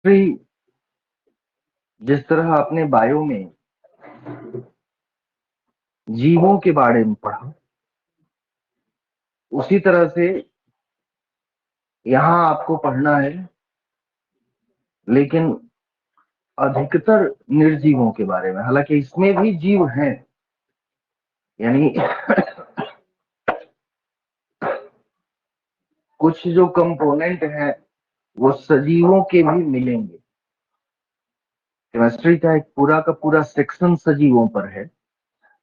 फिर जिस तरह आपने बायो में जीवों के बारे में पढ़ा, उसी तरह से यहाँ आपको पढ़ना है, लेकिन अधिकतर निर्जीवों के बारे में। हालांकि इसमें भी जीव हैं, यानी कुछ जो कंपोनेंट हैं वो सजीवों के भी मिलेंगे। केमिस्ट्री का एक पूरा का पूरा सेक्शन सजीवों पर है,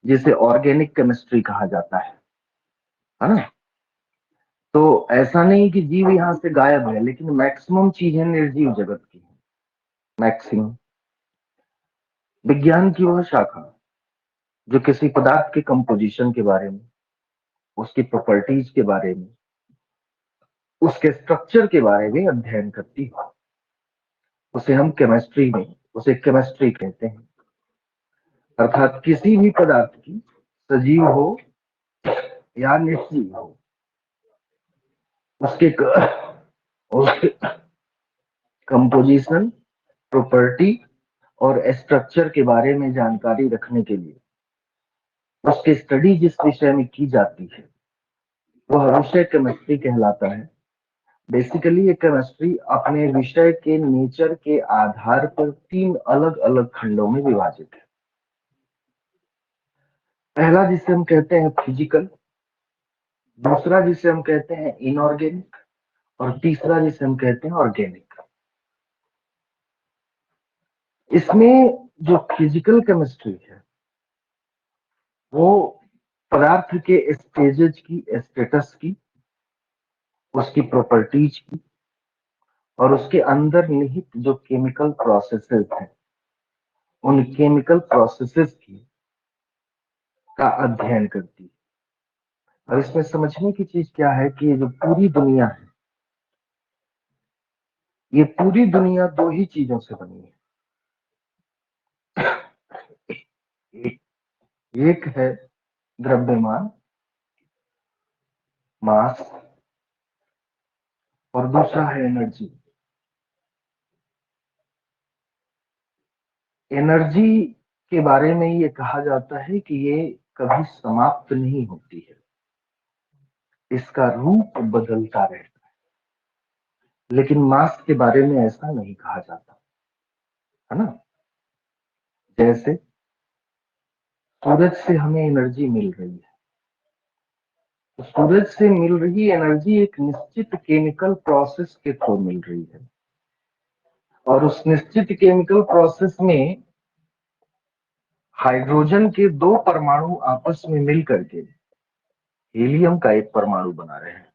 जिसे ऑर्गेनिक केमिस्ट्री कहा जाता है ना। तो ऐसा नहीं कि जीव यहाँ से गायब है, लेकिन मैक्सिमम चीजें निर्जीव जगत की है। मैक्सिमम विज्ञान की वह शाखा जो किसी पदार्थ के कंपोजिशन के बारे में, उसकी प्रॉपर्टीज के बारे में, उसके स्ट्रक्चर के बारे में अध्ययन करती है, उसे हम केमिस्ट्री में उसे केमिस्ट्री कहते हैं। अर्थात किसी भी पदार्थ की, सजीव हो या निर्जीव हो, उसके उसके कंपोजिशन, प्रॉपर्टी और स्ट्रक्चर के बारे में जानकारी रखने के लिए उसकी स्टडी जिस विषय में की जाती है वह विषय केमिस्ट्री कहलाता है। बेसिकली ये केमिस्ट्री अपने विषय के नेचर के आधार पर 3 अलग अलग खंडों में विभाजित है। पहला जिसे हम कहते हैं फिजिकल, दूसरा जिसे हम कहते हैं इनऑर्गेनिक, और तीसरा जिसे हम कहते हैं ऑर्गेनिक। इसमें जो फिजिकल केमिस्ट्री है वो पदार्थ के स्टेजेस की, स्टेटस की, उसकी प्रॉपर्टीज की और उसके अंदर निहित जो केमिकल प्रोसेसेस हैं उन केमिकल प्रोसेसेस की का अध्ययन करती है। और इसमें समझने की चीज क्या है कि ये जो पूरी दुनिया है, ये पूरी दुनिया 2 ही चीजों से बनी है। एक है द्रव्यमान, मास, और दूसरा है एनर्जी। एनर्जी के बारे में ये कहा जाता है कि ये कभी समाप्त नहीं होती है, इसका रूप बदलता रहता है। लेकिन मास के बारे में ऐसा नहीं कहा जाता, है ना। जैसे सूरज से हमें एनर्जी मिल रही है, तो सूरज से मिल रही एनर्जी एक निश्चित केमिकल प्रोसेस के थ्रू मिल रही है, और उस निश्चित केमिकल प्रोसेस में हाइड्रोजन के 2 परमाणु आपस में मिल करके हीलियम का एक परमाणु बना रहे हैं।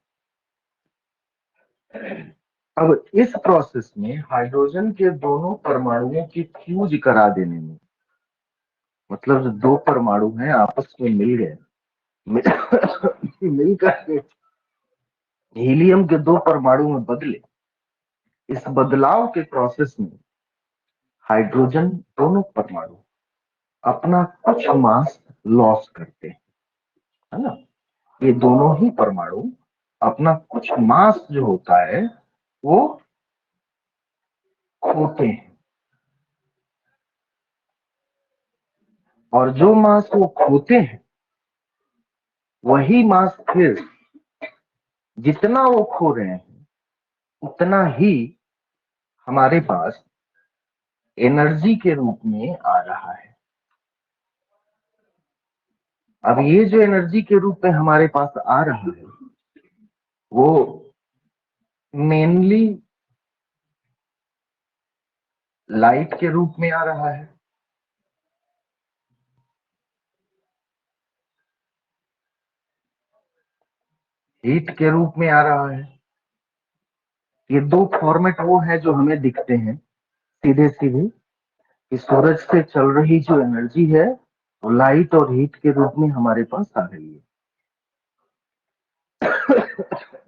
अब इस प्रोसेस में हाइड्रोजन के दोनों परमाणुओं की फ्यूज करा देने में, मतलब जो 2 परमाणु हैं आपस में मिल गए, मिल करके हीलियम के 2 परमाणु में बदले, इस बदलाव के प्रोसेस में हाइड्रोजन दोनों परमाणु अपना कुछ मास लॉस करते हैं, है ना। ये दोनों ही परमाणु अपना कुछ मास जो होता है वो खोते हैं, और जो मास वो खोते हैं वही मास फिर जितना वो खो रहे हैं उतना ही हमारे पास एनर्जी के रूप में आ रहा है। अब ये जो एनर्जी के रूप में हमारे पास आ रहा है वो मेनली लाइट के रूप में आ रहा है, हीट के रूप में आ रहा है। ये 2 फॉर्मेट वो है जो हमें दिखते हैं सीधे सीधे, कि सूरज से चल रही जो एनर्जी है वो लाइट और हीट के रूप में हमारे पास आ रही है।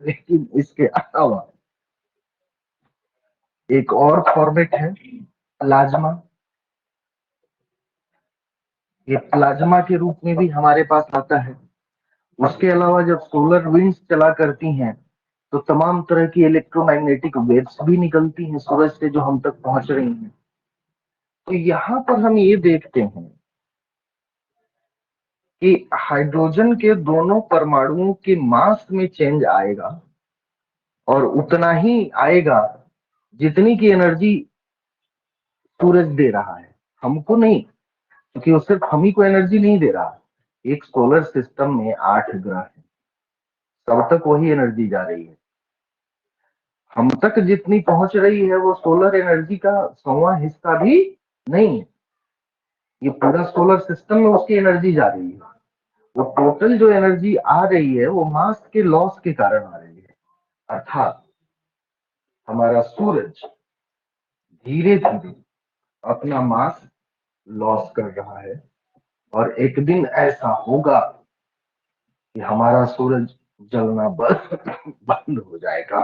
लेकिन इसके अलावा एक और फॉर्मेट है प्लाज्मा। ये प्लाज्मा के रूप में भी हमारे पास आता है। उसके अलावा जब सोलर विंड्स चला करती हैं तो तमाम तरह की इलेक्ट्रोमैग्नेटिक वेव्स भी निकलती हैं सूरज से जो हम तक पहुंच रही हैं। तो यहाँ पर हम ये देखते हैं कि हाइड्रोजन के दोनों परमाणुओं के मास में चेंज आएगा, और उतना ही आएगा जितनी की एनर्जी सूरज दे रहा है, हमको नहीं, क्योंकि वो सिर्फ हम ही को एनर्जी नहीं दे रहा। एक सोलर सिस्टम में 8 ग्रह है, सब तक वही एनर्जी जा रही है। हम तक जितनी पहुंच रही है वो सोलर एनर्जी का 100वां हिस्सा भी नहीं है। ये पूरा सोलर सिस्टम में उसकी एनर्जी जा रही है। वो टोटल जो एनर्जी आ रही है वो मास के लॉस के कारण आ रही है। अर्थात हमारा सूरज धीरे धीरे अपना मास लॉस कर रहा है, और एक दिन ऐसा होगा कि हमारा सूरज जलना बंद हो जाएगा।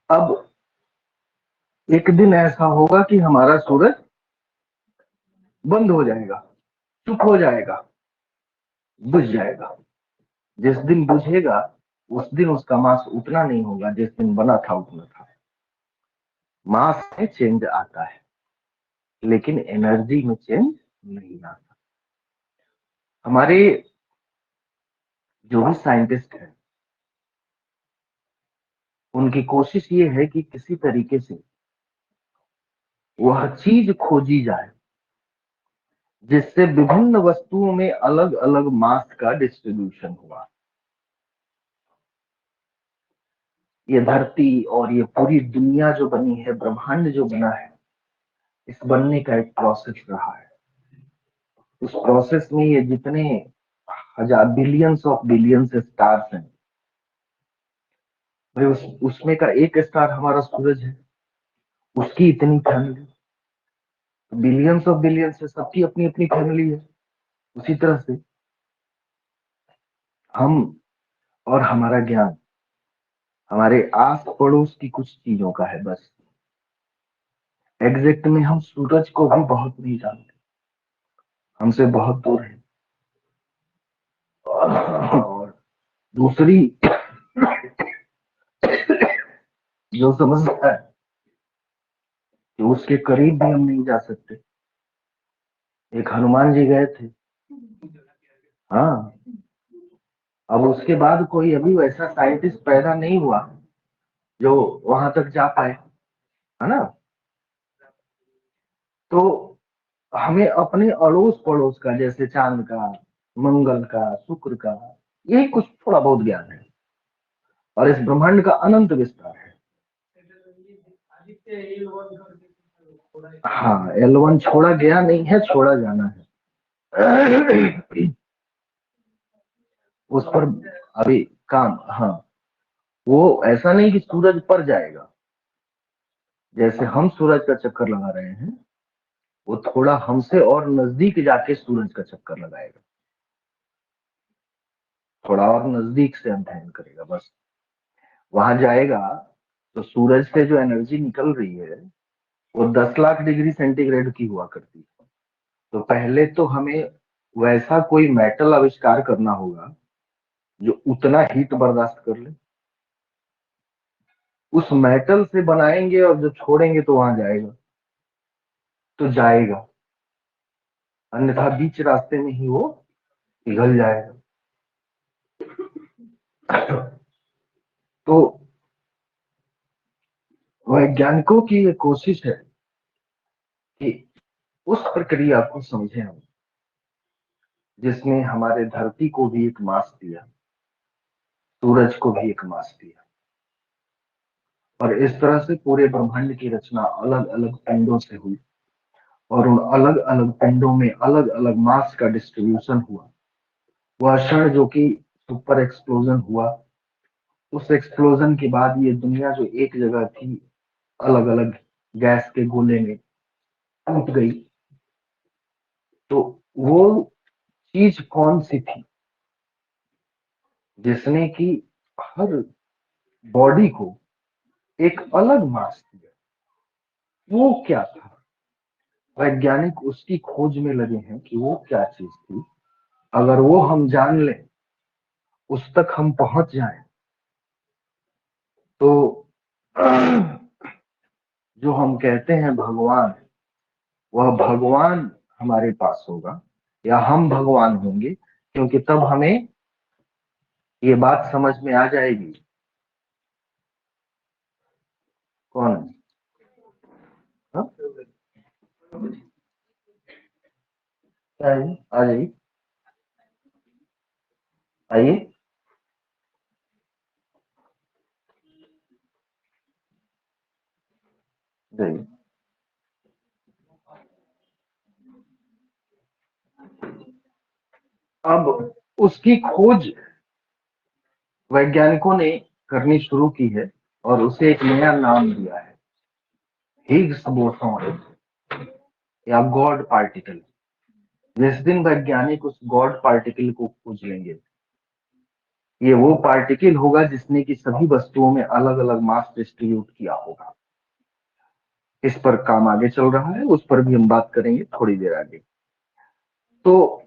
अब एक दिन ऐसा होगा कि हमारा सूरज बंद हो जाएगा, चुप हो जाएगा, बुझ जाएगा। जिस दिन बुझेगा उस दिन उसका मास उतना नहीं होगा जिस दिन बना था उतना था। मास में चेंज आता है लेकिन एनर्जी में चेंज नहीं आता। हमारे जो भी साइंटिस्ट हैं उनकी कोशिश ये है कि किसी तरीके से वह चीज खोजी जाए जिससे विभिन्न वस्तुओं में अलग अलग मास का डिस्ट्रीब्यूशन हुआ। ये धरती और ये पूरी दुनिया जो बनी है, ब्रह्मांड जो बना है, इस बनने का एक प्रोसेस रहा है। उस प्रोसेस में ये जितने हजार बिलियंस ऑफ बिलियंस स्टार्स हैं, भाई उसमें का एक स्टार हमारा सूरज है, उसकी इतनी फैमिली, बिलियंस ऑफ बिलियंस है, सबकी अपनी अपनी फैमिली है। उसी तरह से हम और हमारा ज्ञान हमारे आस पड़ोस की कुछ चीजों का है बस। एग्जैक्ट में हम सूरज को भी बहुत नहीं जानते, हमसे बहुत दूर है। और दूसरी जो समझता है कि उसके करीब भी हम नहीं जा सकते। एक हनुमान जी गए थे, हाँ, अब उसके बाद कोई अभी वैसा साइंटिस्ट पैदा नहीं हुआ जो वहां तक जा पाए, है ना। तो हमें अपने अड़ोस पड़ोस का, जैसे चांद का, मंगल का, शुक्र का, यही कुछ थोड़ा बहुत ज्ञान है, और इस ब्रह्मांड का अनंत विस्तार है। हाँ, L1 छोड़ा गया नहीं है, छोड़ा जाना है। उस पर अभी काम, हाँ, वो ऐसा नहीं कि सूरज पर जाएगा। जैसे हम सूरज का चक्कर लगा रहे हैं, वो थोड़ा हमसे और नजदीक जाके सूरज का चक्कर लगाएगा, थोड़ा और नजदीक से अध्ययन करेगा बस। वहां जाएगा तो सूरज से जो एनर्जी निकल रही है वो 10 लाख डिग्री सेंटीग्रेड की हुआ करती है। तो पहले तो हमें वैसा कोई मेटल आविष्कार करना होगा जो उतना हीट बर्दाश्त कर ले। उस मेटल से बनाएंगे और जो छोड़ेंगे तो वहां जाएगा, तो जाएगा, अन्यथा बीच रास्ते में ही वो पिघल जाएगा। तो वैज्ञानिकों की ये कोशिश है कि उस प्रक्रिया को समझें हम, जिसने हमारे धरती को भी एक मास दिया, सूरज को भी एक मास दिया, और इस तरह से पूरे ब्रह्मांड की रचना अलग अलग पिंडों से हुई, और उन अलग अलग पिंडों में अलग अलग मास का डिस्ट्रीब्यूशन हुआ। वह क्षण जो कि सुपर एक्सप्लोजन हुआ, उस एक्सप्लोजन के बाद ये दुनिया जो एक जगह थी अलग अलग गैस के गोले में टूट गई। तो वो चीज कौन सी थी जिसने कि हर बॉडी को एक अलग मास दिया? वो क्या था? वैज्ञानिक उसकी खोज में लगे हैं कि वो क्या चीज थी। अगर वो हम जान लें, उस तक हम पहुंच जाएं, तो जो हम कहते हैं भगवान, वह भगवान हमारे पास होगा, या हम भगवान होंगे, क्योंकि तब हमें ये बात समझ में आ जाएगी कौन है। हाँ? क्या है? आ जाइए, आइए। जाइए। अब उसकी खोज वैज्ञानिकों ने करनी शुरू की है, और उसे एक नया नाम दिया है, हिग्स बोसॉन, या गॉड पार्टिकल। जिस दिन वैज्ञानिक उस गॉड पार्टिकल को खोज लेंगे, ये वो पार्टिकल होगा जिसने कि सभी वस्तुओं में अलग अलग मास डिस्ट्रीब्यूट किया होगा। इस पर काम आगे चल रहा है, उस पर भी हम बात करेंगे थोड़ी देर आगे। तो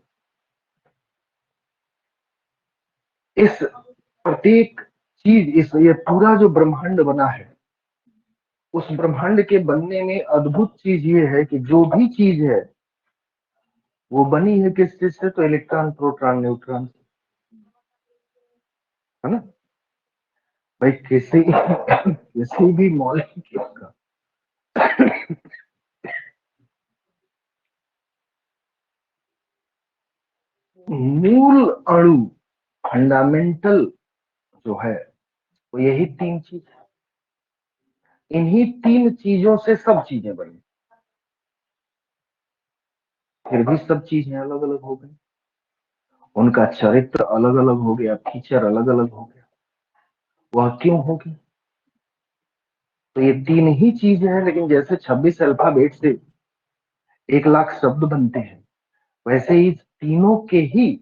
इस प्रत्येक चीज, इस ये पूरा जो ब्रह्मांड बना है, उस ब्रह्मांड के बनने में अद्भुत चीज ये है कि जो भी चीज है वो बनी है किस चीज से? तो इलेक्ट्रॉन, प्रोटॉन, न्यूट्रॉन, है ना भाई? किसी किसी भी मॉलिक्यूल का मूल अणु, फंडामेंटल जो है, वो यही तीन चीज है। इन्हीं तीन चीजों से सब चीजें बनी, फिर भी सब चीजें अलग अलग हो गई। उनका चरित्र अलग अलग हो गया, फीचर अलग अलग हो गया। वह क्यों हो गया? तो ये तीन ही चीजें हैं, लेकिन जैसे 26 अल्फाबेट से 1 लाख शब्द बनते हैं, वैसे ही तीनों के ही,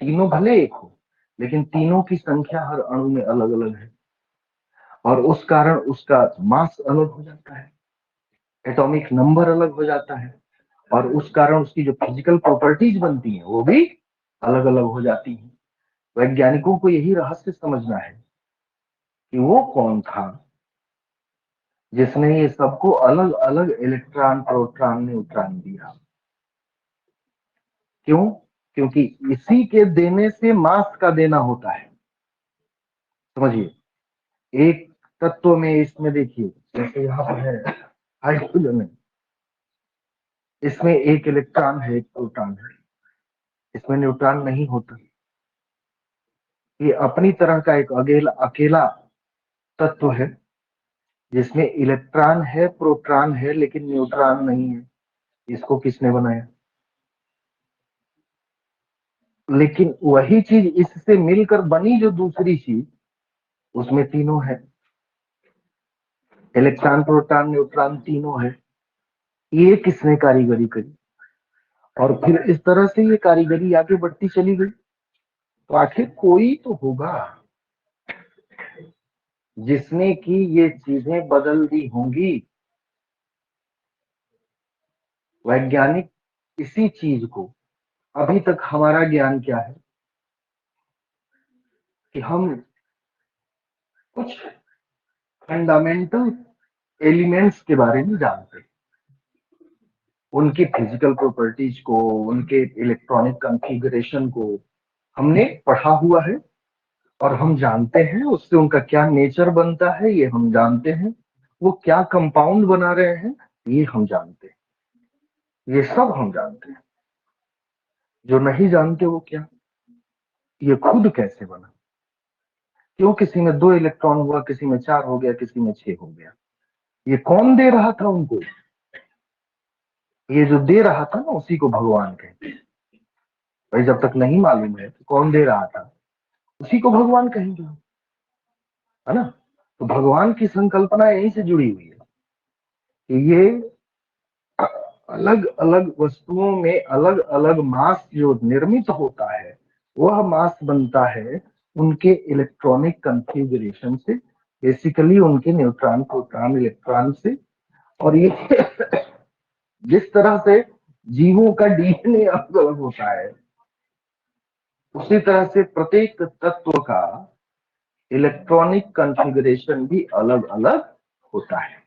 तीनों भले एक हो, लेकिन तीनों की संख्या हर अणु में अलग अलग है, और उस कारण उसका मास अलग हो जाता है, एटॉमिक नंबर अलग हो जाता है, और उस कारण उसकी जो फिजिकल प्रॉपर्टीज बनती हैं वो भी अलग अलग हो जाती हैं। वैज्ञानिकों को यही रहस्य समझना है कि वो कौन था जिसने ये सबको अलग अलग इलेक्ट्रॉन, प्रोटॉन, न्यूट्रॉन दिया। क्यों? क्योंकि इसी के देने से मास का देना होता है। समझिए, एक तत्व में, इसमें देखिए, जैसे यहाँ पर है हाइड्रोजन है, इसमें एक इलेक्ट्रॉन है, एक प्रोटॉन है, इसमें न्यूट्रॉन नहीं होता। ये अपनी तरह का एक अकेला अकेला तत्व है, जिसमें इलेक्ट्रॉन है, प्रोटॉन है, लेकिन न्यूट्रॉन नहीं है। इसको किसने बनाया? लेकिन वही चीज इससे मिलकर बनी जो दूसरी चीज, उसमें तीनों है, इलेक्ट्रॉन, प्रोटॉन, न्यूट्रॉन तीनों है। ये किसने कारीगरी करी? और फिर इस तरह से ये कारीगरी आगे बढ़ती चली गई। तो आखिर कोई तो होगा जिसने कि ये चीजें बदल दी होंगी। वैज्ञानिक इसी चीज को, अभी तक हमारा ज्ञान क्या है कि हम कुछ फंडामेंटल एलिमेंट्स के बारे में जानते हैं, उनकी फिजिकल प्रॉपर्टीज को, उनके इलेक्ट्रॉनिक कॉन्फ़िगरेशन को हमने पढ़ा हुआ है, और हम जानते हैं उससे उनका क्या नेचर बनता है, ये हम जानते हैं। वो क्या कंपाउंड बना रहे हैं, ये हम जानते हैं। ये सब हम जानते हैं। जो नहीं जानते वो क्या, ये खुद कैसे बना, क्यों किसी में 2 इलेक्ट्रॉन हुआ, किसी में 4 हो गया, किसी में 6 हो गया, ये कौन दे रहा था उनको? ये जो दे रहा था ना, उसी को भगवान कहते हैं। भाई जब तक नहीं मालूम है तो कौन दे रहा था, उसी को भगवान कहेंगे, है ना? तो भगवान की संकल्पना यहीं से जुड़ी हुई है कि ये अलग अलग वस्तुओं में अलग अलग मास जो निर्मित होता है, वह मास बनता है उनके इलेक्ट्रॉनिक कॉन्फ़िगरेशन से, बेसिकली उनके न्यूट्रॉन प्रोटॉन इलेक्ट्रॉन से। और ये जिस तरह से जीवों का डीएनए अलग अलग होता है, उसी तरह से प्रत्येक तत्व का इलेक्ट्रॉनिक कॉन्फ़िगरेशन भी अलग अलग होता है।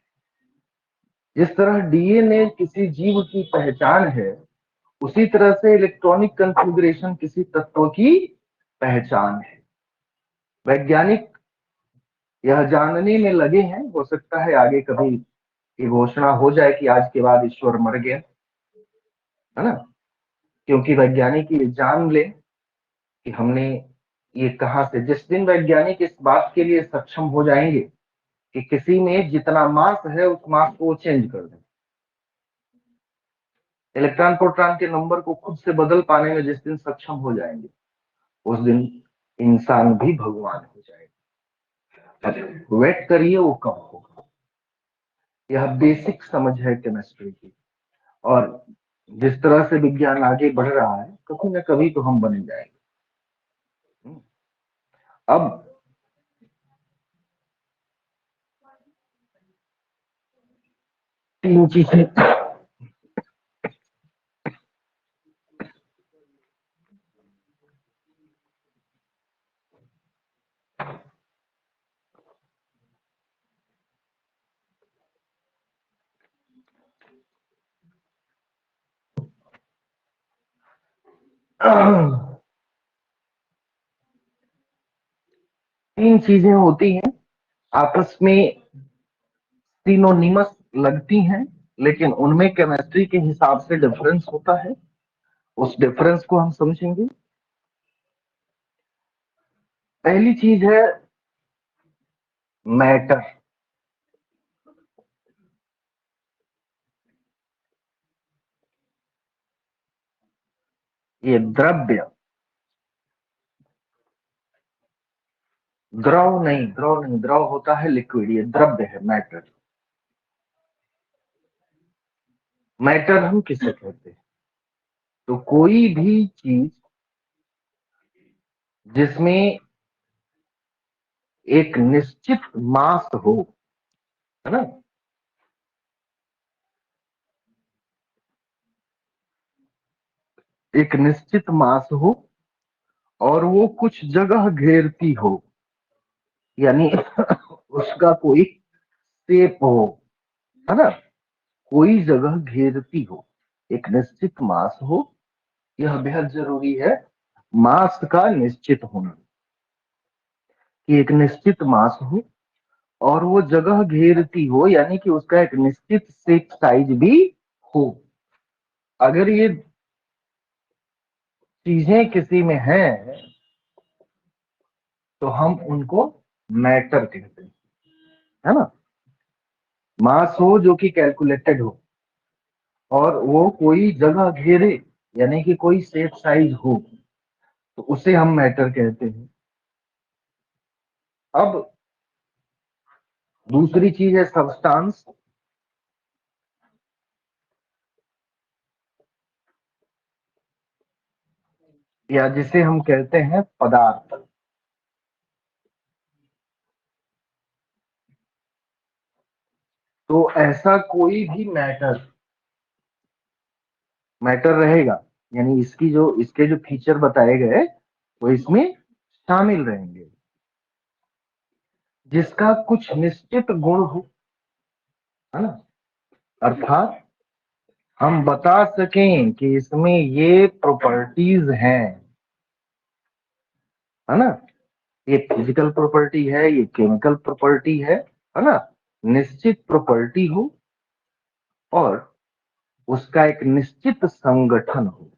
जिस तरह डीएनए किसी जीव की पहचान है, उसी तरह से इलेक्ट्रॉनिक कॉन्फ़िगरेशन किसी तत्व की पहचान है। वैज्ञानिक यह जानने में लगे हैं, हो सकता है आगे कभी ये घोषणा हो जाए कि आज के बाद ईश्वर मर गया, है ना। क्योंकि वैज्ञानिक ये जान ले कि हमने ये कहां से, जिस दिन वैज्ञानिक इस बात के लिए सक्षम हो जाएंगे कि किसी में जितना मास है उस मास को वो चेंज कर दें, इलेक्ट्रॉन प्रोटॉन के नंबर को खुद से बदल पाने में जिस दिन सक्षम हो जाएंगे, उस दिन इंसान भी भगवान हो जाएगा। वेट करिए, वो कब होगा। यह बेसिक समझ है केमिस्ट्री की। और जिस तरह से विज्ञान आगे बढ़ रहा है, कभी न कभी तो हम बन जाएंगे। अब तीन चीजें तीन चीजें होती हैं, आपस में सिनोनिमस लगती हैं, लेकिन उनमें केमिस्ट्री के हिसाब से डिफरेंस होता है। उस डिफरेंस को हम समझेंगे। पहली चीज है मैटर। ये द्रव्य, द्रव नहीं, द्रव होता है लिक्विड, ये द्रव्य है मैटर। मैटर हम किसे कहते हैं? तो कोई भी चीज जिसमें एक निश्चित मास हो, है ना, एक निश्चित मास हो और वो कुछ जगह घेरती हो, यानी उसका कोई शेप हो, है ना, कोई जगह घेरती हो, एक निश्चित मास हो। यह बेहद जरूरी है, मास का निश्चित होना, कि एक निश्चित मास हो और वो जगह घेरती हो, यानी कि उसका एक निश्चित शेप साइज भी हो। अगर ये चीजें किसी में हैं तो हम उनको मैटर कहते हैं, है ना। मास हो जो कि कैलकुलेटेड हो और वो कोई जगह घेरे, यानी कि कोई शेप साइज हो, तो उसे हम मैटर कहते हैं। अब दूसरी चीज है सब्सटेंस, या जिसे हम कहते हैं पदार्थ। तो ऐसा कोई भी मैटर मैटर रहेगा, यानी इसके जो फीचर बताए गए वो इसमें शामिल रहेंगे, जिसका कुछ निश्चित गुण हो, है ना। अर्थात हम बता सकें कि इसमें ये प्रॉपर्टीज हैं, है ना, ये फिजिकल प्रॉपर्टी है, ये केमिकल प्रॉपर्टी है ना। निश्चित प्रॉपर्टी हो और उसका एक निश्चित संगठन हो,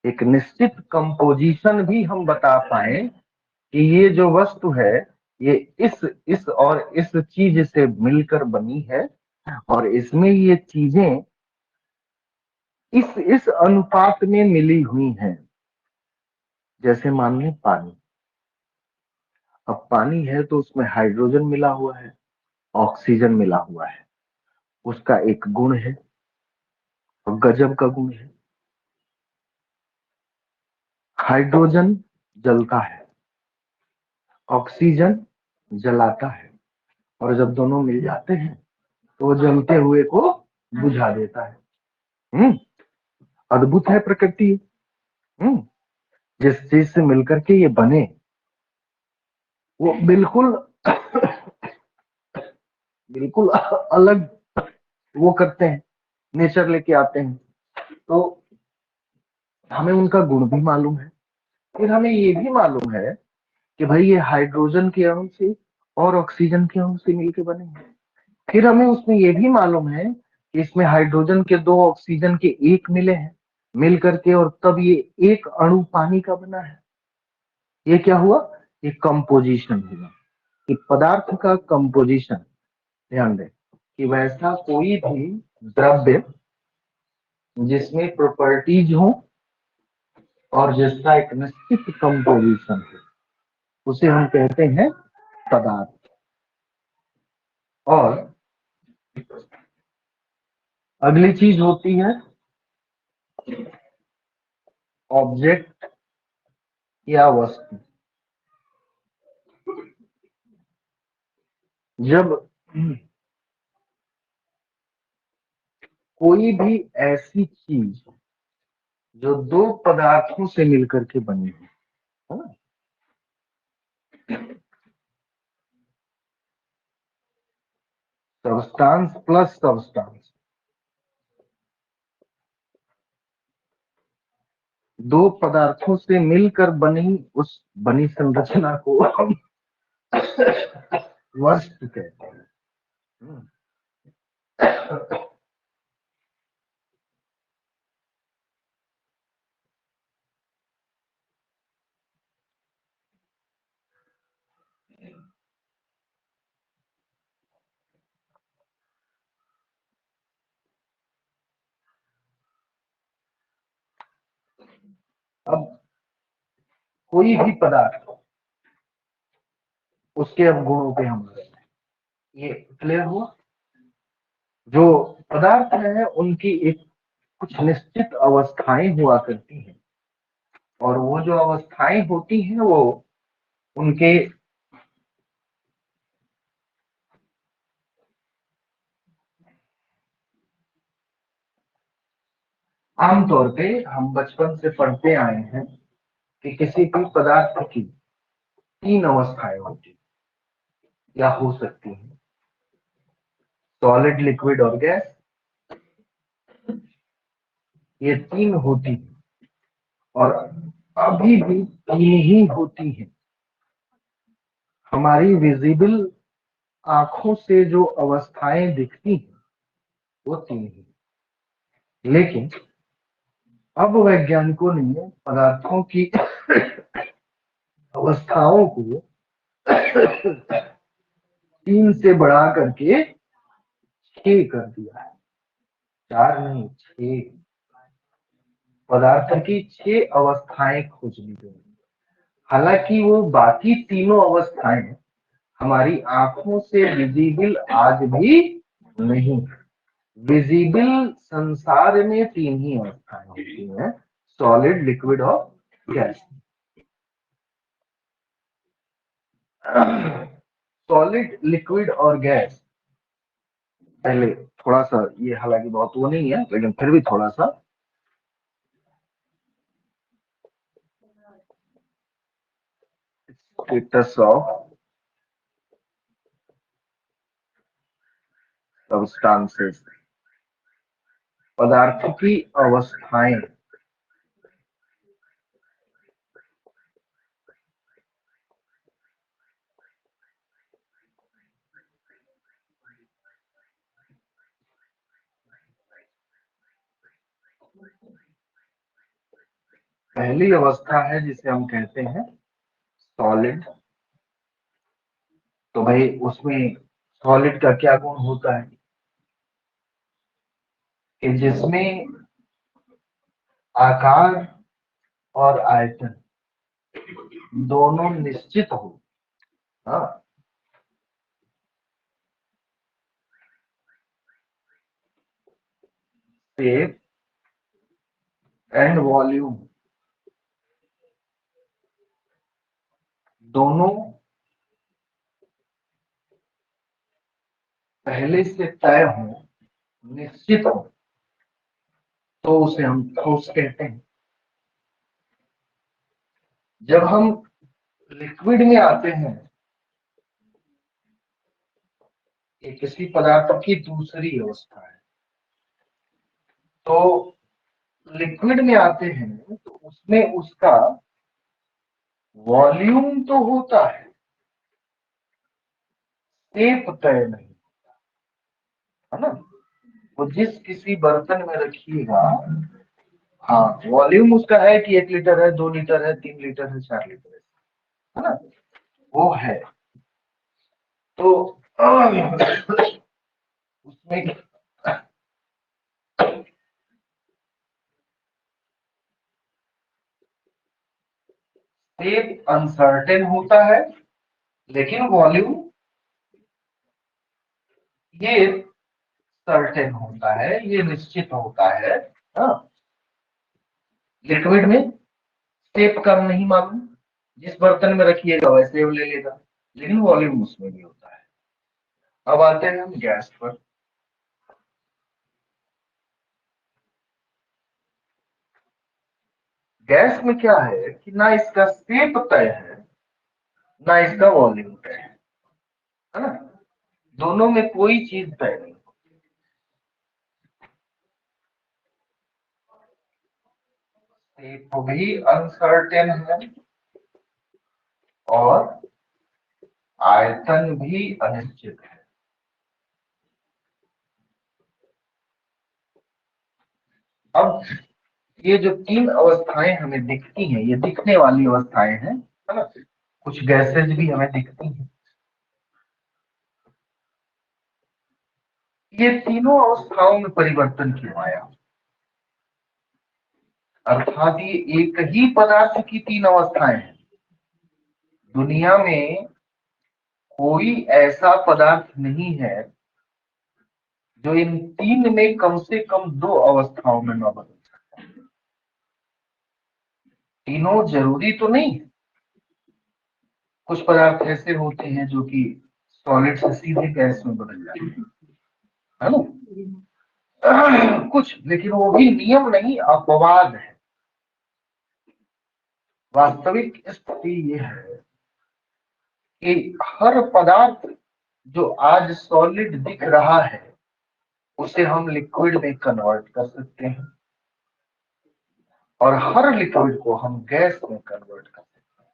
एक निश्चित कंपोजिशन भी हम बता पाए कि ये जो वस्तु है ये इस और इस चीज से मिलकर बनी है, और इसमें ये चीजें इस अनुपात में मिली हुई हैं। जैसे मान लें पानी, अब पानी है तो उसमें हाइड्रोजन मिला हुआ है, ऑक्सीजन मिला हुआ है, उसका एक गुण है। और गजब का गुण है। हाइड्रोजन जलता है, ऑक्सीजन जलाता है, और जब दोनों मिल जाते हैं तो वो जलते हुए को बुझा देता है। अद्भुत है प्रकृति। हम्म जिस चीज से मिलकर के ये बने, वो बिल्कुल बिल्कुल अलग वो करते हैं, नेचर लेके आते हैं। तो हमें उनका गुण भी मालूम है। फिर हमें ये भी मालूम है कि भाई ये हाइड्रोजन के अणु से और ऑक्सीजन के अणु से मिलके बने हैं। फिर हमें उसमें ये भी मालूम है कि इसमें हाइड्रोजन के दो, ऑक्सीजन के एक मिले हैं मिल करके, और तब ये एक अणु पानी का बना है। ये क्या हुआ? ये कंपोजिशन हुआ। कि पदार्थ का कंपोजिशन, ध्यान दें कि वैसा कोई भी द्रव्य जिसमें प्रॉपर्टीज हो और जिसका एक निश्चित कंपोजिशन है, उसे हम कहते हैं पदार्थ। और अगली चीज होती है ऑब्जेक्ट या वस्तु। जब कोई भी ऐसी चीज जो दो पदार्थों से मिलकर के बनी है ना, सबस्टांस प्लस सबस्टांस, दो पदार्थों से मिलकर बनी उस बनी संरचना को हम वस्तु कहते हैं। अब कोई भी पदार्थ, उसके अब गुणों पे हम ये क्लियर हुआ। जो पदार्थ है उनकी एक कुछ निश्चित अवस्थाएं हुआ करती हैं, और वो जो अवस्थाएं होती हैं वो उनके आमतौर पे हम बचपन से पढ़ते आए हैं कि किसी भी पदार्थ की तीन अवस्थाएं होती या हो सकती हैं, सॉलिड, लिक्विड और गैस। ये तीन होती हैं, और अभी भी तीन ही होती हैं। हमारी विजिबल आंखों से जो अवस्थाएं दिखती हैं वो तीन ही। लेकिन अब वैज्ञानिकों ने पदार्थों की अवस्थाओं को तीन से बढ़ा करके छह कर दिया है। चार नहीं, छह। पदार्थ की छह अवस्थाएं खोज ली गई। हालांकि वो बाकी तीनों अवस्थाएं हमारी आंखों से विजिबल आज भी नहीं। विजिबल संसार में तीन ही अवस्थाएं होती हैं, सॉलिड, लिक्विड और गैस। सॉलिड, लिक्विड और गैस, पहले थोड़ा सा, ये हालांकि बहुत वो नहीं है लेकिन फिर भी थोड़ा सा, स्टेटस ऑफ सबस्टांसेस, पदार्थों की अवस्थाएं। पहली अवस्था है जिसे हम कहते हैं सॉलिड। तो भाई उसमें सॉलिड का क्या गुण होता है कि जिसमें आकार और आयतन दोनों निश्चित हो। हाँ, शेप एंड वॉल्यूम दोनों पहले से तय हो, निश्चित हो, तो उसे हम ठोस कहते हैं। जब हम लिक्विड में आते हैं, ये किसी पदार्थ की दूसरी अवस्था है, तो लिक्विड में आते हैं तो उसमें उसका वॉल्यूम तो होता है, शेप तय नहीं, है ना। वो जिस किसी बर्तन में रखिएगा, हाँ, वॉल्यूम उसका है कि 1 लीटर है, 2 लीटर है, 3 लीटर है, 4 लीटर है ना, वो है। तो उसमें शेप अनसर्टेन होता है, लेकिन वॉल्यूम ये सर्टेन होता है, ये निश्चित होता है। हाँ, लिक्विड में शेप का नहीं मालूम, जिस बर्तन में रखिएगा वैसे वो ले लेगा, लेकिन वॉल्यूम उसमें भी होता है। अब आते हैं हम गैस पर। गैस में क्या है कि ना इसका शेप तय है, ना इसका वॉल्यूम तय है ना, दोनों में कोई चीज तय नहीं। शेप भी अनसर्टेन है और आयतन भी अनिश्चित है। अब ये जो तीन अवस्थाएं हमें दिखती हैं, ये दिखने वाली अवस्थाएं हैं, है ना। कुछ गैसेज भी हमें दिखती हैं। ये तीनों अवस्थाओं में परिवर्तन क्यों आया, अर्थात ये एक ही पदार्थ की तीन अवस्थाएं हैं। दुनिया में कोई ऐसा पदार्थ नहीं है जो इन तीन में कम से कम दो अवस्थाओं में न बदल सकता। तीनों जरूरी तो नहीं, कुछ पदार्थ ऐसे होते हैं जो कि सॉलिड से सीधे गैस में बदल जाते हैं, है ना। कुछ, लेकिन वो भी नियम नहीं, अपवाद है। वास्तविक स्थिति ये है कि हर पदार्थ जो आज सॉलिड दिख रहा है उसे हम लिक्विड में कन्वर्ट कर सकते हैं, और हर लिक्विड को हम गैस में कन्वर्ट कर सकते हैं,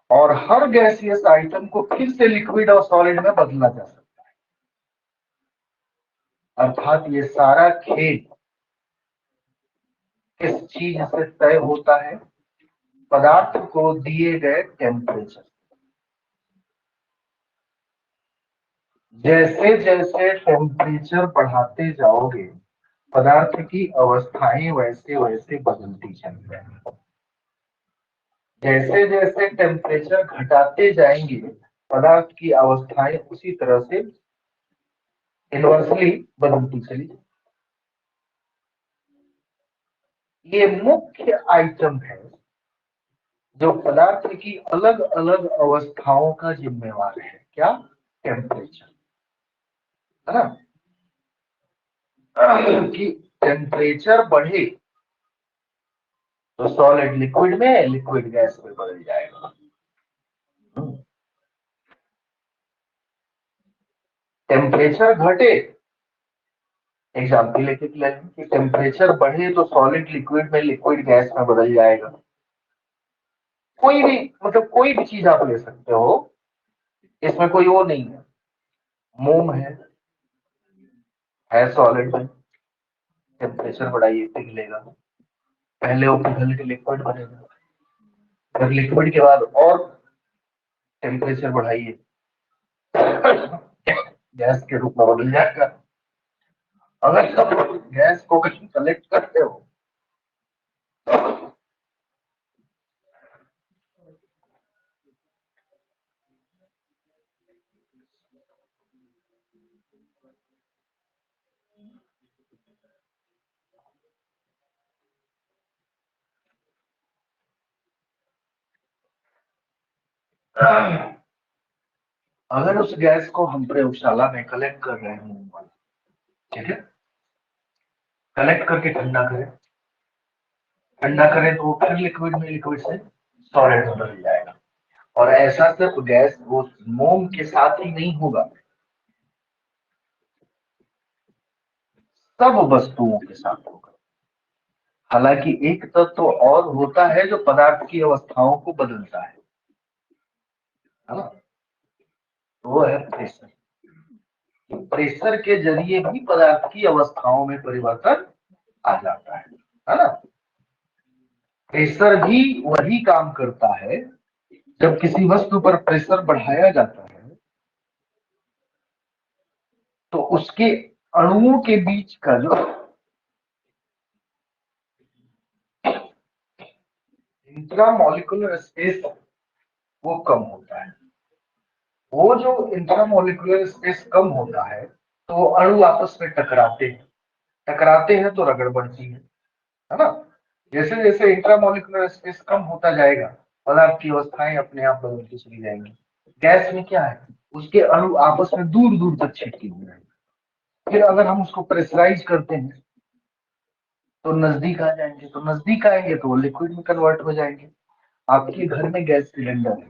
और हर गैसियस आइटम को फिर से लिक्विड और सॉलिड में बदला जा सकता है। अर्थात ये सारा खेल किस चीज से तय होता है, पदार्थ को दिए गए टेम्परेचर। जैसे जैसे टेम्परेचर बढ़ाते जाओगे, पदार्थ की अवस्थाएं वैसे वैसे बदलती चली जाएंगी। जैसे जैसे टेम्परेचर घटाते जाएंगे, पदार्थ की अवस्थाएं उसी तरह से इनवर्सली बदलती चली। ये मुख्य आइटम है जो पदार्थ की अलग अलग अवस्थाओं का जिम्मेवार है। क्या? टेम्परेचर, है ना। कि टेम्परेचर बढ़े तो सॉलिड लिक्विड में, लिक्विड गैस में बदल जाएगा। टेम्परेचर घटे, एग्जाम्पल लेके लें कि टेम्परेचर बढ़े तो सॉलिड लिक्विड में, लिक्विड गैस में बदल जाएगा। कोई भी, मतलब कोई भी चीज आप ले सकते हो, इसमें कोई वो नहीं है। मोम है सॉलिड में, टेम्परेचर बढ़ाइए पिघलेगा, पहले वो पिघल के लिक्विड बनेगा, फिर लिक्विड के बाद और टेम्परेचर बढ़ाइए, गैस के रूप में बदल जाएगा। अगर सब गैस को कहीं कलेक्ट करते हो, अगर उस गैस को हम प्रयोगशाला में कलेक्ट कर रहे हैं, ठीक है, कलेक्ट करके ठंडा करें, ठंडा करें तो वो फिर लिक्विड में, लिक्विड से सॉलिड में बदल जाएगा। और ऐसा सिर्फ गैस वो मोम के साथ ही नहीं होगा, सब वस्तुओं के साथ होगा। हालांकि एक तत्व तो और होता है जो पदार्थ की अवस्थाओं को बदलता है ना, तो वो है प्रेशर। प्रेशर के जरिए भी पदार्थ की अवस्थाओं में परिवर्तन आ जाता है ना। प्रेशर भी वही काम करता है, जब किसी वस्तु पर प्रेशर बढ़ाया जाता है तो उसके अणुओं के बीच का जो इंट्रामोलिकुलर स्पेस वो कम होता है। वो जो इंट्रामोलिकुलर स्पेस कम होता है तो वो अणु आपस में टकराते हैं, टकराते हैं तो रगड़ बढ़ती है ना। जैसे जैसे इंट्रामोलिकुलर स्पेस कम होता जाएगा, पदार्थ की अवस्थाएं अपने आप बदलती चली जाएंगी। गैस में क्या है, उसके अणु आपस में दूर दूर तक चिपके हुए हैं। फिर अगर हम उसको प्रेशराइज करते हैं तो नजदीक आ जाएंगे, तो नजदीक आएंगे तो वो लिक्विड में कन्वर्ट हो जाएंगे। आपके घर में गैस सिलेंडर है,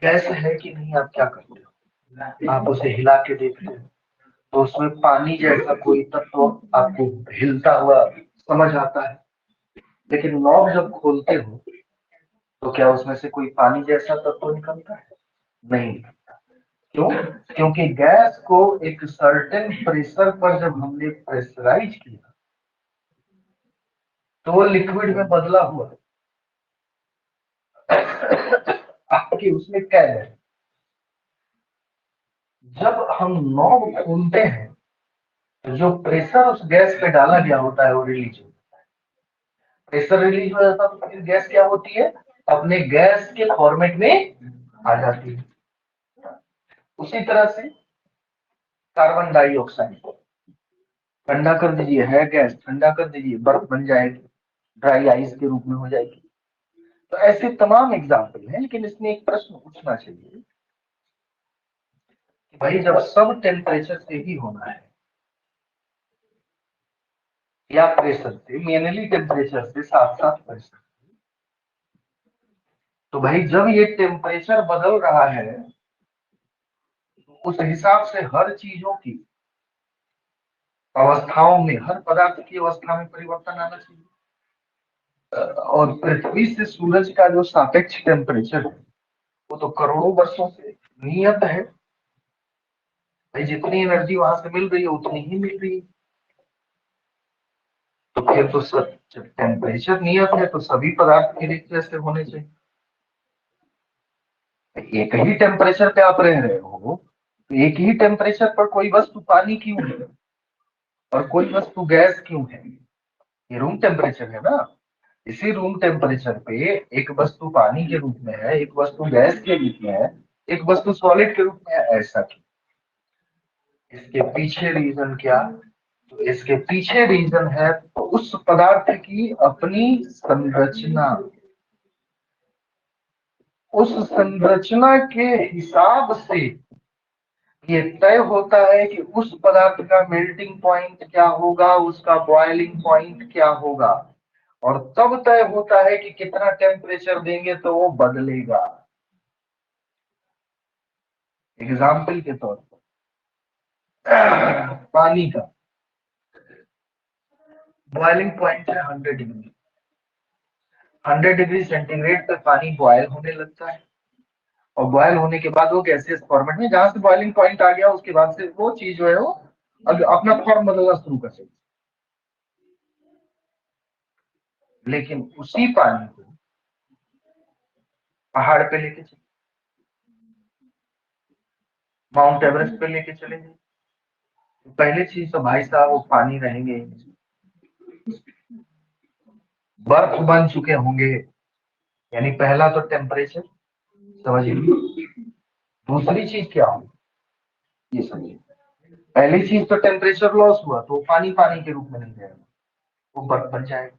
गैस है कि नहीं, आप क्या करते हो, आप उसे हिला के देखते हो तो उसमें पानी जैसा कोई तत्व आपको हिलता हुआ समझ आता है। लेकिन नॉब जब खोलते हो तो क्या उसमें से कोई पानी जैसा तत्व निकलता है? नहीं। क्यों? क्योंकि गैस को एक सर्टेन प्रेशर पर जब हमने प्रेशराइज किया तो वो लिक्विड में बदला हुआ आपके उसमें क्या है। जब हम नॉब खोलते हैं तो जो प्रेशर उस गैस पे डाला गया होता है वो रिलीज होता है। प्रेशर रिलीज हो जाता है तो फिर गैस क्या होती है, अपने गैस के फॉर्मेट में आ जाती है। उसी तरह से कार्बन डाइऑक्साइड ठंडा कर दीजिए, है गैस, ठंडा कर दीजिए बर्फ बन जाएगी, ड्राई आइस के रूप में हो जाएगी। तो ऐसे तमाम एग्जाम्पल हैं, लेकिन इसमें एक प्रश्न पूछना चाहिए कि भाई जब सब टेम्परेचर से ही होना है या प्रेशर से, मेनली टेम्परेचर से, साथ साथ प्रेशर, तो भाई जब ये टेम्परेचर बदल रहा है तो उस हिसाब से हर चीजों की अवस्थाओं में, हर पदार्थ की अवस्था में परिवर्तन आना चाहिए। और पृथ्वी से सूरज का जो सापेक्ष टेम्परेचर है वो तो करोड़ों वर्षों से नियत है। भाई जितनी एनर्जी वहां से मिल रही है उतनी ही मिल रही है, तो फिर तो सब, जब टेम्परेचर नियत है तो सभी पदार्थ के लिए जैसे होने चाहिए। एक ही टेम्परेचर पे आप रह रहे हो तो एक ही टेम्परेचर पर कोई वस्तु पानी क्यों है और कोई वस्तु गैस क्यों है? ये रूम टेम्परेचर है ना। इसी रूम टेम्परेचर पे एक वस्तु पानी के रूप में है, एक वस्तु गैस के रूप में है, एक वस्तु सॉलिड के रूप में है, ऐसा क्यों? इसके पीछे रीजन क्या? तो इसके पीछे रीजन है उस पदार्थ की अपनी संरचना। उस संरचना के हिसाब से ये तय होता है कि उस पदार्थ का मेल्टिंग पॉइंट क्या होगा, उसका बॉइलिंग पॉइंट क्या होगा, और तब तय होता है कि कितना टेम्परेचर देंगे तो वो बदलेगा। एग्जाम्पल के तौर पर पानी का बॉइलिंग पॉइंट है 100 डिग्री। 100 डिग्री सेंटीग्रेड पे पानी बॉयल होने लगता है, और बॉयल होने के बाद वो गैसियस फॉर्मेट में, जहां से बॉइलिंग पॉइंट आ गया उसके बाद से वो चीज जो है वो अपना फॉर्म बदलना शुरू कर सकती है। लेकिन उसी पानी को पहाड़ पे लेके चले, माउंट एवरेस्ट पे लेके चले जाए, तो पहले चीज तो भाई साहब वो पानी रहेंगे ही नहीं, बर्फ बन चुके होंगे। यानी पहला तो टेम्परेचर समझिए, दूसरी चीज क्या होगी ये समझिए। पहली चीज तो टेम्परेचर लॉस हुआ तो पानी पानी के रूप में नहीं रहेगा, वो बर्फ बन जाएगा।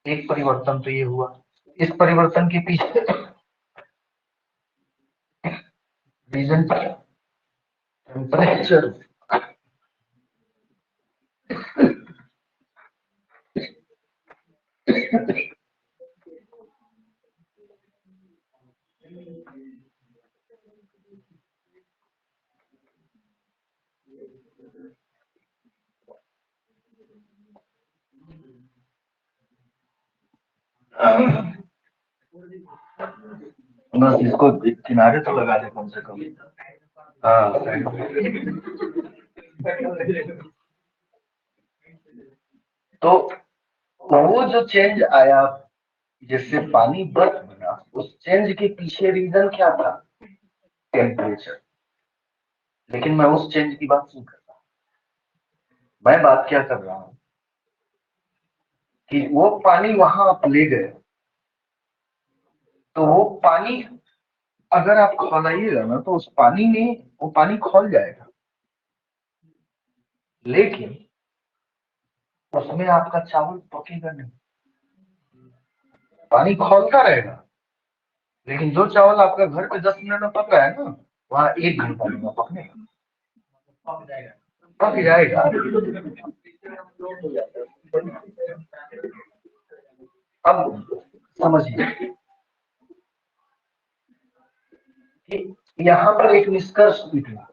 एक परिवर्तन तो ये हुआ। इस परिवर्तन के पीछे रीजन टेम्परेचर। बस इसको किनारे तो लगा दे कम से कम। हाँ तो वो जो चेंज आया जिससे पानी बर्फ बना, उस चेंज के पीछे रीजन क्या था? टेम्परेचर। लेकिन मैं उस चेंज की बात नहीं कर रहा। मैं बात क्या कर रहा हूं कि वो पानी वहां आप ले गए, तो वो पानी अगर आप खौलाइएगा ना तो उस पानी में वो पानी खौल जाएगा, लेकिन उसमें आपका चावल पकेगा नहीं। पानी खौलता रहेगा, लेकिन जो चावल आपका घर पे 10 मिनट में पक रहा है ना, वहां 1 घंटा में पकने पक जाएगा। अब समझिए कि यहाँ पर एक निष्कर्ष निकला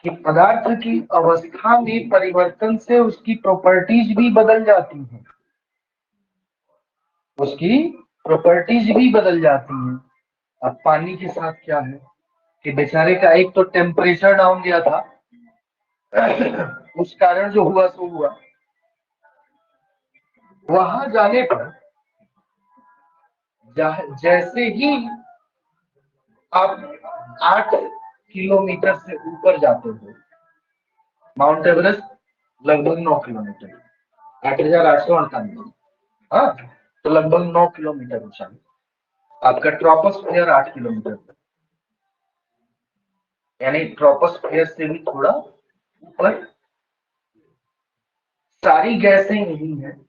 कि पदार्थ की अवस्था में परिवर्तन से उसकी प्रॉपर्टीज भी बदल जाती हैं। उसकी प्रॉपर्टीज भी बदल जाती हैं। अब पानी के साथ क्या है कि बेचारे का एक तो टेम्परेचर डाउन गया था, उस कारण जो हुआ सो हुआ। वहां जाने पर जैसे ही आप 8 किलोमीटर से ऊपर जाते हो, माउंट एवरेस्ट लगभग 9 किलोमीटर, 8,848। हाँ, तो लगभग 9 किलोमीटर ऊंचा। आपका ट्रोपोस्फियर 8 किलोमीटर, यानी ट्रोपोस्फियर से भी थोड़ा ऊपर। सारी गैसें यही है,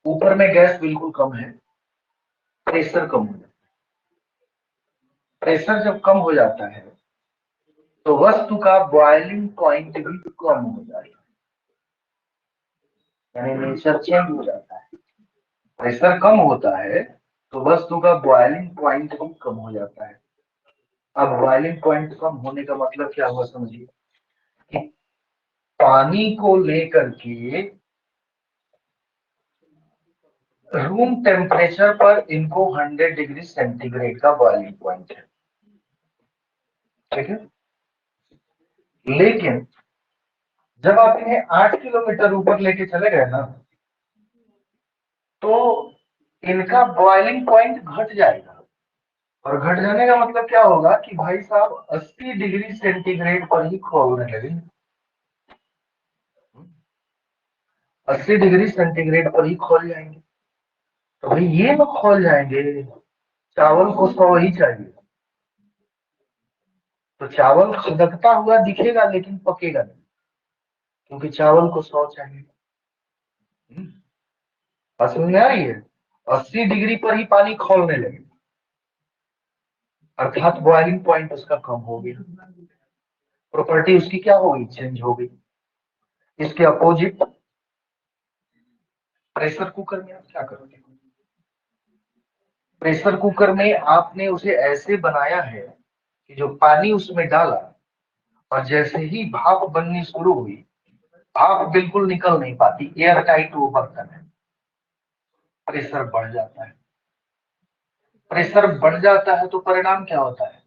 ऊपर में गैस बिल्कुल कम है, प्रेशर कम हो जाता है। प्रेशर जब कम हो जाता है तो वस्तु का बॉइलिंग पॉइंट भी कम हो जाता है, यानी नेचर चेंज हो जाता है। प्रेशर कम होता है तो वस्तु का बॉइलिंग पॉइंट भी कम हो जाता है। अब बॉइलिंग पॉइंट कम होने का मतलब क्या हुआ समझिए कि पानी को लेकर के रूम टेम्परेचर पर इनको 100 डिग्री सेंटीग्रेड का बॉइलिंग पॉइंट है, ठीक है। लेकिन जब आप इन्हें 8 किलोमीटर ऊपर लेके चले गए ना, तो इनका बॉइलिंग पॉइंट घट जाएगा। और घट जाने का मतलब क्या होगा कि भाई साहब 80 डिग्री सेंटीग्रेड पर ही खोलने लगे। 80 डिग्री सेंटीग्रेड पर ही खोल जाएंगे। तो भाई ये लोग खोल जाएंगे, चावल को 100 ही चाहिए। तो चावल खदकता हुआ दिखेगा लेकिन पकेगा नहीं, क्योंकि चावल को 100 चाहिए। बात समझ में आ रही है? 80 डिग्री पर ही पानी खौलने लगे, अर्थात बॉइलिंग पॉइंट उसका कम हो गया। प्रॉपर्टी उसकी क्या हो गई? चेंज हो गई। इसके अपोजिट प्रेशर कुकर में आप क्या करोगे? प्रेशर कुकर में आपने उसे ऐसे बनाया है कि जो पानी उसमें डाला और जैसे ही भाप बननी शुरू हुई, भाप बिल्कुल निकल नहीं पाती, एयर टाइट वो बर्तन है। प्रेशर बढ़ जाता है। प्रेशर बढ़ जाता है तो परिणाम क्या होता है?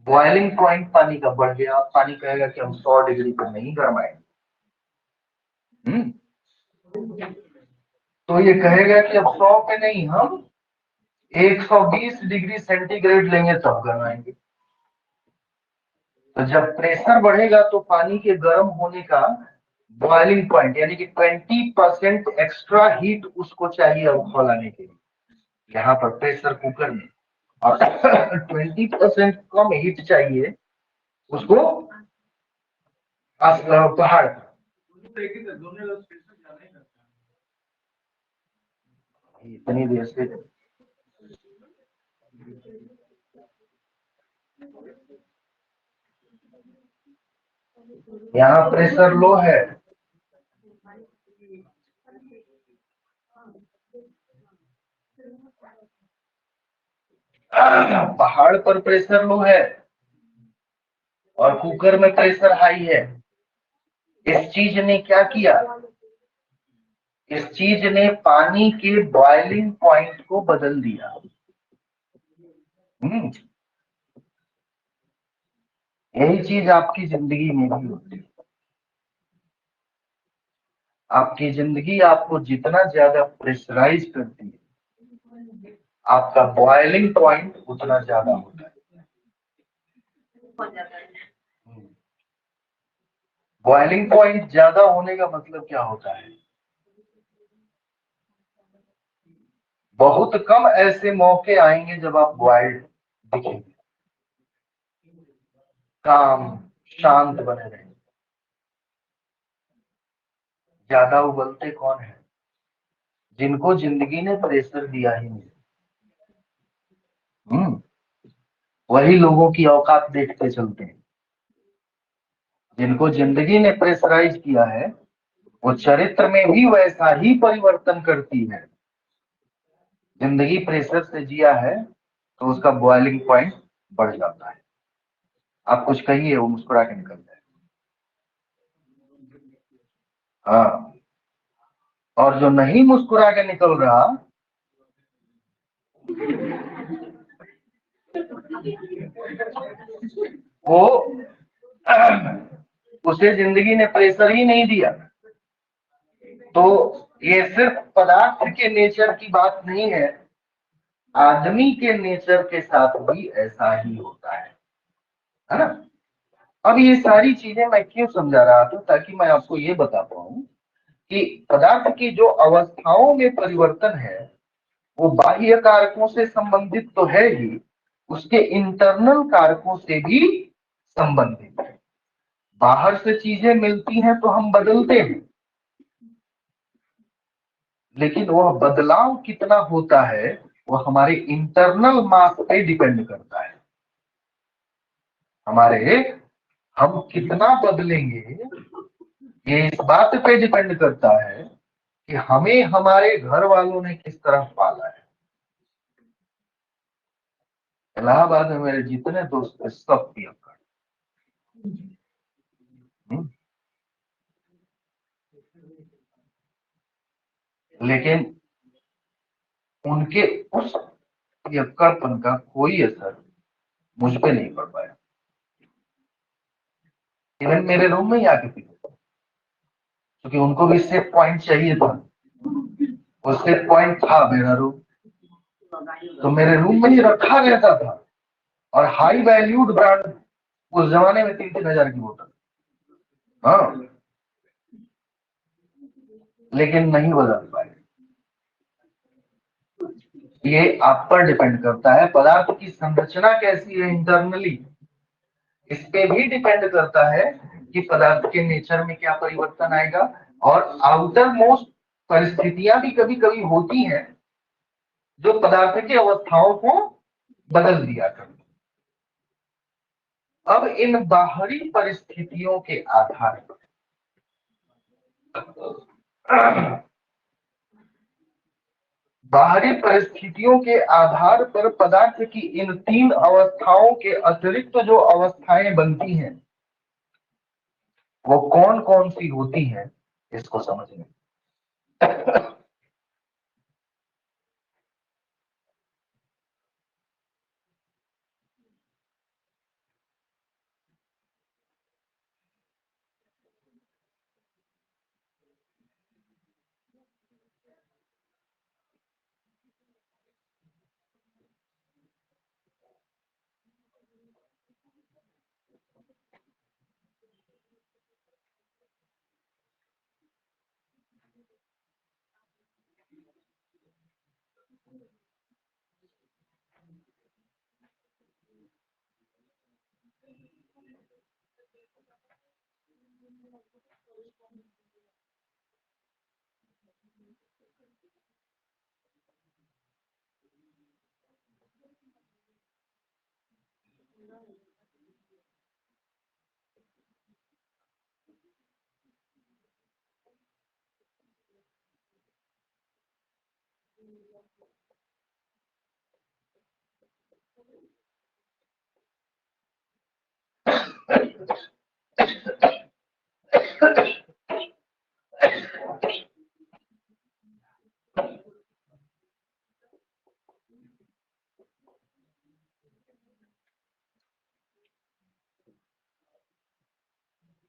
बॉइलिंग पॉइंट पानी का बढ़ गया। पानी कहेगा कि हम 100 डिग्री पर नहीं गरमाएंगे। तो ये कहेगा कि अब 100 पे नहीं, हम 120 डिग्री सेंटीग्रेड लेंगे तब गरमाएंगे। तो जब प्रेशर बढ़ेगा तो पानी के गर्म होने का बॉइलिंग पॉइंट, यानी कि 20% एक्स्ट्रा हीट उसको चाहिए अब खौलाने के लिए, यहाँ पर प्रेशर कुकर में। और 20% कम हीट चाहिए उसको पहाड़ पर। इतनी देर से यहाँ प्रेशर लो है, पहाड़ पर प्रेशर लो है और कुकर में प्रेशर हाई है। इस चीज ने क्या किया, इस चीज ने पानी के बॉइलिंग पॉइंट को बदल दिया। यही चीज आपकी जिंदगी में भी होती है। आपकी जिंदगी आपको जितना ज्यादा प्रेशराइज करती है, आपका बॉइलिंग पॉइंट उतना ज्यादा होता है। बॉइलिंग पॉइंट ज्यादा होने का मतलब क्या होता है, बहुत कम ऐसे मौके आएंगे जब आप बॉइल्ड दिखेंगे, काम शांत बने रहेंगे। ज्यादा उबलते कौन है, जिनको जिंदगी ने प्रेशर दिया ही नहीं। वही लोगों की औकात देखते चलते हैं। जिनको जिंदगी ने प्रेशराइज किया है, वो चरित्र में भी वैसा ही परिवर्तन करती है। जिंदगी प्रेशर से जिया है तो उसका बॉइलिंग पॉइंट बढ़ जाता है। आप कुछ कहिए, वो मुस्कुरा के निकल जाए। हाँ, और जो नहीं मुस्कुरा के निकल रहा, वो उसे जिंदगी ने प्रेशर ही नहीं दिया। तो ये सिर्फ पदार्थ के नेचर की बात नहीं है, आदमी के नेचर के साथ भी ऐसा ही होता है ना। अब ये सारी चीजें मैं क्यों समझा रहा था, ताकि मैं आपको ये बता पाऊं कि पदार्थ की जो अवस्थाओं में परिवर्तन है, वो बाह्य कारकों से संबंधित तो है ही, उसके इंटरनल कारकों से भी संबंधित है। बाहर से चीजें मिलती हैं तो हम बदलते हैं, लेकिन वह बदलाव कितना होता है वह हमारे इंटरनल मास पे डिपेंड करता है। हमारे हम कितना बदलेंगे ये इस बात पे डिपेंड करता है कि हमें हमारे घर वालों ने किस तरह पाला है। इलाहाबाद में मेरे जितने दोस्त थे सब पियक्कड़। लेकिन उनके उस पियक्कड़पन का कोई असर मुझ पे नहीं पड़ पाया। इवन मेरे रूम में ही आके पीते थे, क्योंकि उनको भी सेफ पॉइंट चाहिए था। वो सेफ पॉइंट था मेरा रूम, तो मेरे रूम में ही रखा रहता था। और हाई वैल्यूड ब्रांड, उस जमाने में 3-3 हजार की बोतल। हाँ, लेकिन नहीं बदल पाए। ये आप पर डिपेंड करता है, पदार्थ की संरचना कैसी है इंटरनली, इस पे भी डिपेंड करता है कि पदार्थ के नेचर में क्या परिवर्तन आएगा। और आउटर मोस्ट परिस्थितियां भी कभी कभी होती हैं जो पदार्थ की अवस्थाओं को बदल दिया करती। अब इन बाहरी परिस्थितियों के आधार पर, बाहरी परिस्थितियों के आधार पर पदार्थ की इन 3 अवस्थाओं के अतिरिक्त जो अवस्थाएं बनती हैं, वो कौन कौन सी होती हैं, इसको समझने।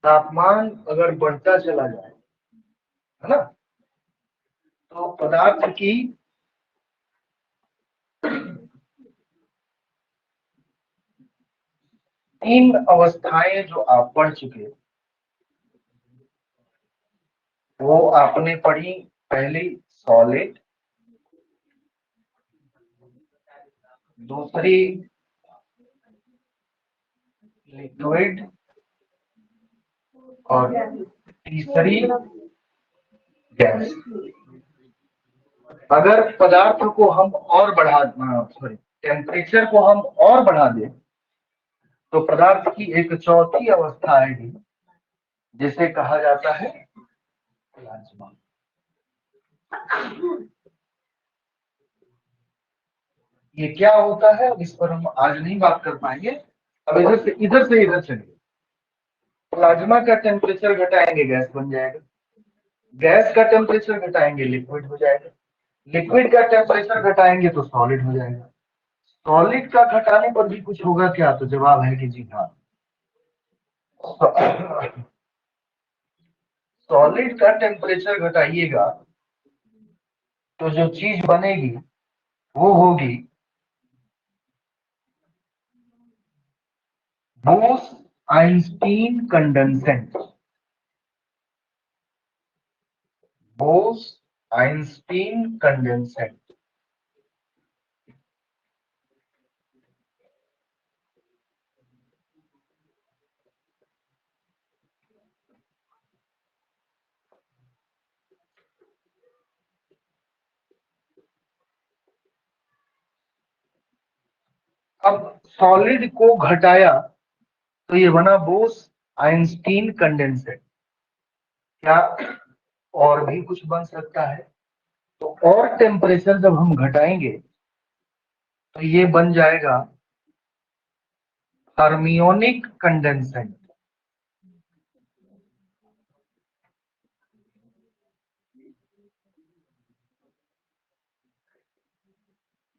तापमान अगर बढ़ता चला जाए, है ना, तो पदार्थ की तीन अवस्थाएं जो आप पढ़ चुके, वो आपने पढ़ी। पहली सॉलिड, दूसरी लिक्विड, और तीसरी गैस। अगर पदार्थ को हम और बढ़ा, सॉरी, टेम्परेचर को हम और बढ़ा दें, तो पदार्थ की एक चौथी अवस्था आएगी जिसे कहा जाता है प्लाज्मा। ये क्या होता है इस पर हम आज नहीं बात कर पाएंगे। अब इधर चलिए। प्लाज्मा का टेम्परेचर घटाएंगे, गैस बन जाएगा। गैस का टेम्परेचर घटाएंगे, लिक्विड हो जाएगा। लिक्विड का टेम्परेचर घटाएंगे तो सॉलिड हो जाएगा। सॉलिड का घटाने पर भी कुछ होगा क्या? तो जवाब है कि जी हाँ। सॉलिड का टेम्परेचर घटाइएगा तो जो चीज बनेगी वो होगी बोस-आइंस्टीन कंडेंसेट। Bose-Einstein condensate. अब सॉलिड को घटाया तो ये बना बोस-आइंस्टीन कंडेंसेट। क्या और भी कुछ बन सकता है? तो और टेम्परेचर जब हम घटाएंगे तो ये बन जाएगा फर्मियोनिक कंडेंसेट।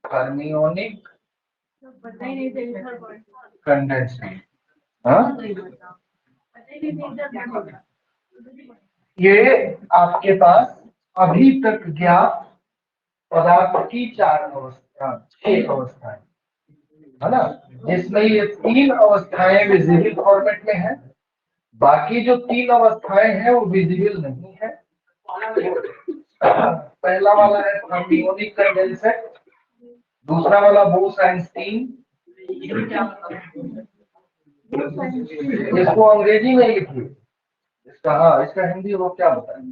फर्मियोनिक कंडेंसेट। हाँ, ये आपके पास अभी तक ज्ञात पदार्थ की चार अवस्था, 6 अवस्थाएं, है ना, जिसमें ये 3 अवस्थाएं विजिबल फॉर्मेट में है। बाकी जो 3 अवस्थाएं हैं वो विजिबल नहीं है। पहला वाला है फर्मियोनिक कंडेंसेट, दूसरा वाला बोस-आइंस्टीन। इसको अंग्रेजी में लिखिए। इसका, हाँ, इसका हिंदी वो क्या बताएंगे?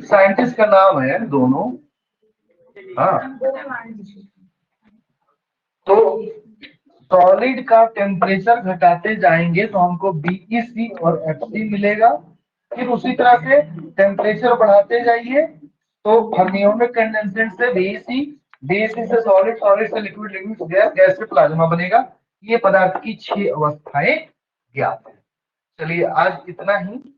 साइंटिस्ट का नाम है दोनों। हाँ, तो सॉलिड का टेम्परेचर घटाते जाएंगे तो हमको बीईसी और एफसी मिलेगा। फिर उसी तरह से टेम्परेचर बढ़ाते जाइए तो फर्मियोनिक कंडेंसेट से बीईसी, बीईसी से सॉलिड, सॉलिड से लिक्विड, लिक्विड से गैस, गैस से प्लाज्मा बनेगा। ये पदार्थ की 6 अवस्थाएं ज्ञात है। चलिए आज इतना ही।